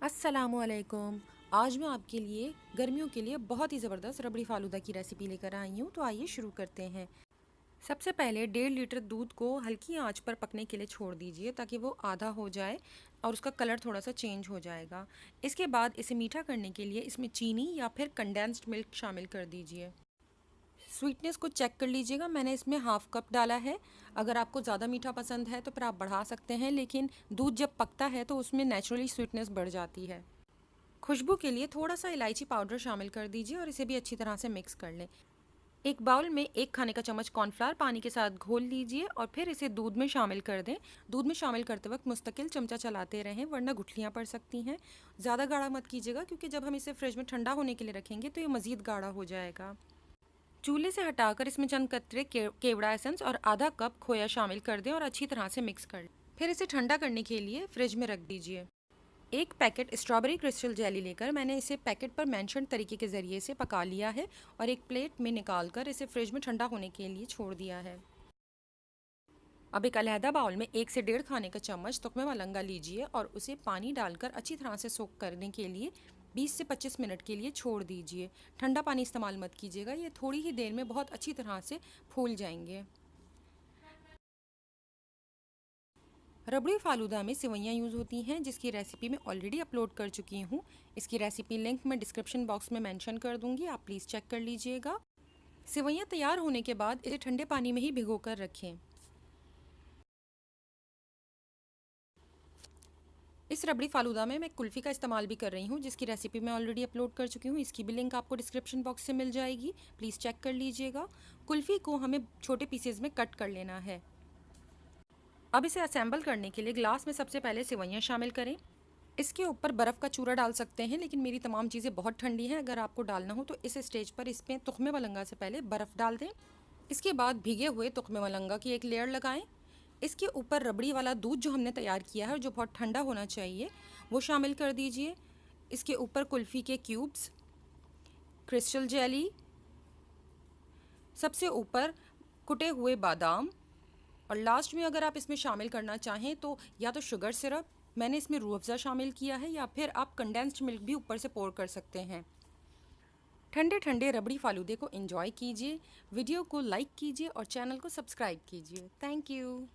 अस्सलामुअलैकुम। आज मैं आपके लिए गर्मियों के लिए बहुत ही ज़बरदस्त रबड़ी फ़ालूदा की रेसिपी लेकर आई हूँ। तो आइए शुरू करते हैं। सबसे पहले 1.5 लीटर दूध को हल्की आंच पर पकने के लिए छोड़ दीजिए ताकि वो आधा हो जाए और उसका कलर थोड़ा सा चेंज हो जाएगा। इसके बाद इसे मीठा करने के लिए इसमें चीनी या फिर कंडेंस्ड मिल्क शामिल कर दीजिए। स्वीटनेस को चेक कर लीजिएगा, मैंने इसमें हाफ़ कप डाला है। अगर आपको ज़्यादा मीठा पसंद है तो फिर आप बढ़ा सकते हैं, लेकिन दूध जब पकता है तो उसमें नेचुरली स्वीटनेस बढ़ जाती है। खुशबू के लिए थोड़ा सा इलायची पाउडर शामिल कर दीजिए और इसे भी अच्छी तरह से मिक्स कर लें। एक बाउल में 1 खाने का चम्मच कॉर्नफ्लावर पानी के साथ घोल लीजिए और फिर इसे दूध में शामिल कर दें। दूध में शामिल करते वक्त मुस्तकिल चमचा चलाते रहें वरना गुठलियाँ पड़ सकती हैं। ज़्यादा गाढ़ा मत कीजिएगा क्योंकि जब हम इसे फ्रिज में ठंडा होने के लिए रखेंगे तो ये मज़ीद गाढ़ा हो जाएगा। चूल्हे से हटाकर इसमें चंद कतरे केवड़ा एसेंस और आधा कप खोया शामिल कर दें और अच्छी तरह से मिक्स कर लें। फिर इसे ठंडा करने के लिए फ्रिज में रख दीजिए। एक पैकेट स्ट्रॉबेरी क्रिस्टल जेली लेकर मैंने इसे पैकेट पर मेंशन तरीके के ज़रिए से पका लिया है और एक प्लेट में निकाल कर इसे फ्रिज में ठंडा होने के लिए छोड़ दिया है। अब एक अलहदा बाउल में 1 से 1.5 खाने का चम्मच तुख्मे मलंगा लीजिए और उसे पानी डालकर अच्छी तरह से सोक करने के लिए 20 से 25 मिनट के लिए छोड़ दीजिए। ठंडा पानी इस्तेमाल मत कीजिएगा, ये थोड़ी ही देर में बहुत अच्छी तरह से फूल जाएंगे। रबड़ी फालूदा में सेवइयाँ यूज़ होती हैं जिसकी रेसिपी मैं ऑलरेडी अपलोड कर चुकी हूँ। इसकी रेसिपी लिंक मैं डिस्क्रिप्शन बॉक्स में मेंशन कर दूँगी, आप प्लीज़ चेक कर लीजिएगा। सेवइयाँ तैयार होने के बाद इसे ठंडे पानी में ही भिगो कर रखें। इस रबड़ी फालूदा में मैं कुल्फ़ी का इस्तेमाल भी कर रही हूँ जिसकी रेसिपी मैं ऑलरेडी अपलोड कर चुकी हूँ। इसकी भी लिंक आपको डिस्क्रिप्शन बॉक्स से मिल जाएगी, प्लीज़ चेक कर लीजिएगा। कुल्फ़ी को हमें छोटे पीसेज में कट कर लेना है। अब इसे असेंबल करने के लिए ग्लास में सबसे पहले सेवइयाँ शामिल करें। इसके ऊपर बर्फ़ का चूरा डाल सकते हैं, लेकिन मेरी तमाम चीज़ें बहुत ठंडी हैं। अगर आपको डालना हो तो इस स्टेज पर इसमें तुख्मे मलंगा से पहले बर्फ़ डाल दें। इसके बाद भीगे हुए तुख्मे मलंगा की एक लेयर लगाएं। इसके ऊपर रबड़ी वाला दूध जो हमने तैयार किया है और जो बहुत ठंडा होना चाहिए वो शामिल कर दीजिए। इसके ऊपर कुल्फ़ी के क्यूब्स, क्रिस्टल जेली, सबसे ऊपर कुटे हुए बादाम और लास्ट में अगर आप इसमें शामिल करना चाहें तो या तो शुगर सिरप, मैंने इसमें रूह अफ़ज़ा शामिल किया है, या फिर आप कंडेंस्ड मिल्क भी ऊपर से पोर कर सकते हैं। ठंडे ठंडे रबड़ी फालूदे को एंजॉय कीजिए। वीडियो को लाइक कीजिए और चैनल को सब्सक्राइब कीजिए। Thank you.